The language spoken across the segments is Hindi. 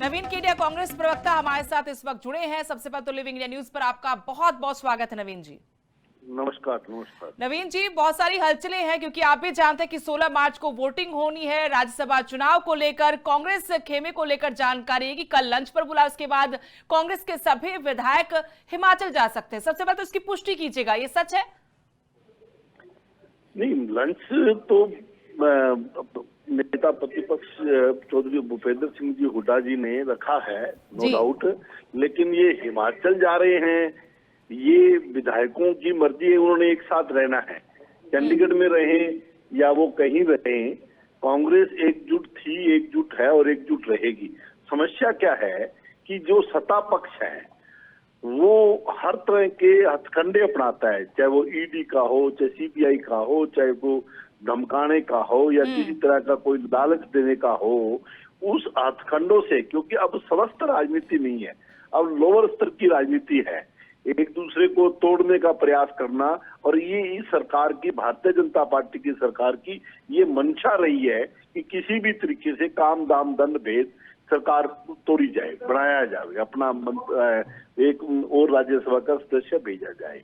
नवीन केडिया कांग्रेस प्रवक्ता हमारे साथ इस वक्त जुड़े हैं। सबसे पहले तो लिविंग इंडिया न्यूज पर आपका बहुत बहुत स्वागत है नवीन जी। नमस्कार नमस्कार। नवीन जी, बहुत सारी हलचलें हैं क्योंकि आप भी जानते हैं कि 16 मार्च को वोटिंग होनी है। राज्यसभा चुनाव को लेकर कांग्रेस खेमे को लेकर जानकारी है कि कल लंच पर बुला, उसके बाद कांग्रेस के सभी विधायक हिमाचल जा सकते हैं। सबसे पहले तो इसकी पुष्टि कीजिएगा, ये सच है? नहीं, लंच तो नेता प्रतिपक्ष चौधरी भूपेंद्र सिंह जी हुड्डा जी ने रखा है, नो डाउट। लेकिन ये हिमाचल जा रहे हैं, ये विधायकों की मर्जी है। उन्होंने एक साथ रहना है, चंडीगढ़ में रहें या वो कहीं रहें, कांग्रेस एकजुट थी, एकजुट है और एकजुट रहेगी। समस्या क्या है कि जो सत्ता पक्ष है वो हर तरह के हथकंडे अपनाता है, चाहे वो ईडी का हो, चाहे सीबीआई का हो, चाहे वो धमकाने का हो या किसी तरह का कोई लालच देने का हो। उस हथकंडों से, क्योंकि अब समस्त राजनीति नहीं है, अब लोअर स्तर की राजनीति है, एक दूसरे को तोड़ने का प्रयास करना। और ये इस सरकार की, भारतीय जनता पार्टी की सरकार की ये मंशा रही है कि किसी भी तरीके से काम दाम दंड भेद सरकार तोड़ी जाए, बनाया जाए, अपना एक और राज्यसभा का सदस्य भेजा जाए।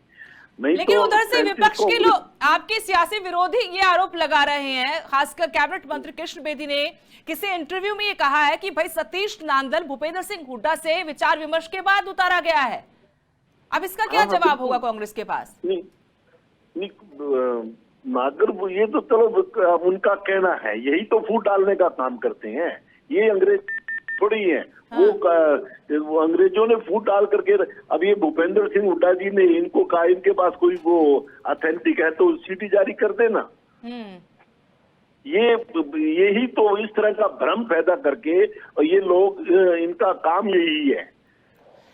नहीं लेकिन तो उधर से विपक्ष के लोग, आपके सियासी विरोधी ये आरोप लगा रहे हैं, खासकर कैबिनेट मंत्री कृष्ण बेदी ने किसी इंटरव्यू में ये कहा है कि भाई सतीश नांदल भूपेंद्र सिंह हुड्डा से विचार विमर्श के बाद उतारा गया है। अब इसका क्या जवाब होगा कांग्रेस के पास? नागर, ये तो चलो उनका कहना है, यही तो फूट डालने का काम करते हैं। ये अंग्रेज थोड़ी है। हाँ। वो अंग्रेजों ने फूट डाल करके, अब ये भूपेंद्र सिंह हुड्डा जी ने इनको कहा इनके पास कोई वो ऑथेंटिक है तो सीटी जारी कर देना। यही तो इस तरह का भ्रम पैदा करके, और ये लोग, इनका काम यही है।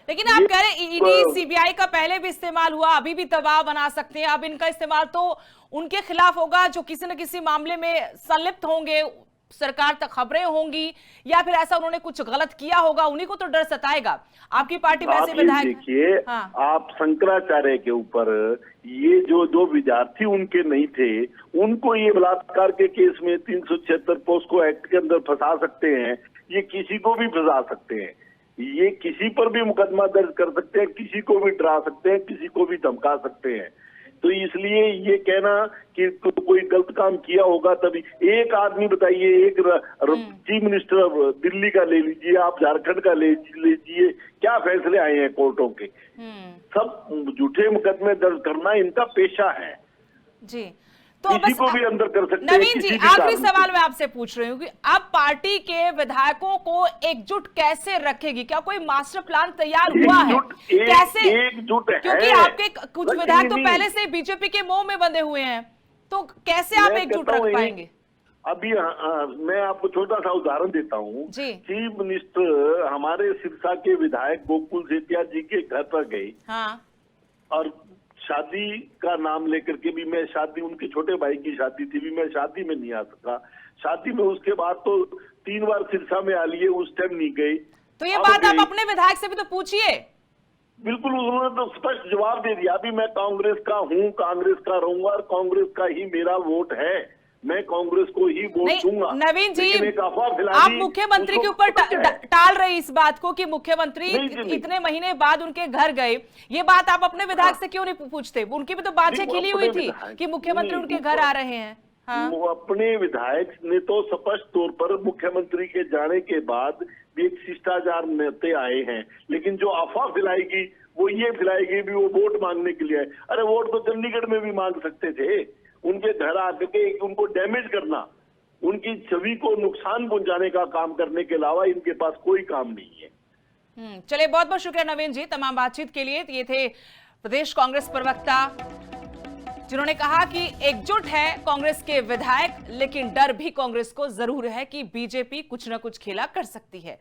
लेकिन आप कह रहे हैं ईडी सीबीआई का पहले भी इस्तेमाल हुआ, अभी भी दबाव बना सकते हैं। अब इनका इस्तेमाल तो उनके खिलाफ होगा जो किसी न किसी मामले में संलिप्त होंगे, सरकार तक खबरें होंगी, या फिर ऐसा उन्होंने कुछ गलत किया होगा, उन्हीं को तो डर सताएगा। आपकी पार्टी में ऐसे विधायक देखिए। हाँ। आप शंकराचार्य के ऊपर ये जो विद्यार्थी उनके नहीं थे, उनको ये बलात्कार के केस में 376 पोस्को एक्ट के अंदर फंसा सकते हैं, ये किसी को भी फंसा सकते हैं, ये किसी पर भी मुकदमा दर्ज कर सकते हैं, किसी को भी डरा सकते हैं, किसी को भी धमका सकते हैं। तो इसलिए ये कहना कि कोई गलत काम किया होगा तभी, एक आदमी बताइए, एक चीफ मिनिस्टर दिल्ली का ले लीजिए, आप झारखंड का ले लीजिए, क्या फैसले आए हैं कोर्टों के। सब झूठे मुकदमे दर्ज करना इनका पेशा है जी। तो किसी को भी अंदर कर सकते हैं। नवीन जी, आखिरी सवाल मैं आपसे पूछ रही हूँ कि अब पार्टी के विधायकों को एकजुट कैसे रखेगी? क्या कोई मास्टर प्लान तैयार हुआ है? कैसे एकजुट है? क्योंकि आपके कुछ विधायक तो पहले से बीजेपी के मोह में बंधे हुए हैं, तो कैसे आप एकजुट रख पाएंगे? अभी मैं आपको छोटा सा उदाहरण देता हूँ। चीफ मिनिस्टर हमारे सिरसा के विधायक गोकुल सेतिया जी के घर पर गए। हाँ। और शादी का नाम लेकर के भी, मैं शादी, उनके छोटे भाई की शादी थी भी, मैं शादी में नहीं आ सका। शादी में उसके बाद तो 3 बार सिरसा में आ लिए, उस टाइम नहीं गए। तो ये बात आप अपने विधायक से भी तो पूछिए। बिल्कुल, उन्होंने तो स्पष्ट जवाब दे दिया, अभी मैं कांग्रेस का हूँ, कांग्रेस का रहूंगा और कांग्रेस का ही मेरा वोट है, मैं कांग्रेस को ही वोट दूंगा। नवीन जी, आप मुख्यमंत्री के ऊपर टाल रहे इस बात को कि मुख्यमंत्री इतने महीने बाद उनके घर गए। ये बात आप अपने विधायक से क्यों नहीं पूछते? उनकी भी तो बातें खिली हुई थी कि मुख्यमंत्री उनके घर आ रहे हैं। हाँ। वो अपने विधायक ने तो स्पष्ट तौर पर मुख्यमंत्री के जाने के बाद भी एक शिष्टाचार नेते आए हैं, लेकिन जो अफवाह फैलाएगी वो ये फैलाएगी भी वो वोट मांगने के लिए आए। अरे वोट तो चंडीगढ़ में भी मांग सकते थे। उनके घर आकर के उनको डैमेज करना, उनकी छवि को नुकसान पहुंचाने का काम करने के अलावा इनके पास कोई काम नहीं है। चलिए, बहुत बहुत शुक्रिया नवीन जी तमाम बातचीत के लिए। ये थे प्रदेश कांग्रेस प्रवक्ता जिन्होंने कहा कि एकजुट है कांग्रेस के विधायक, लेकिन डर भी कांग्रेस को जरूर है कि बीजेपी कुछ न कुछ खेला कर सकती है।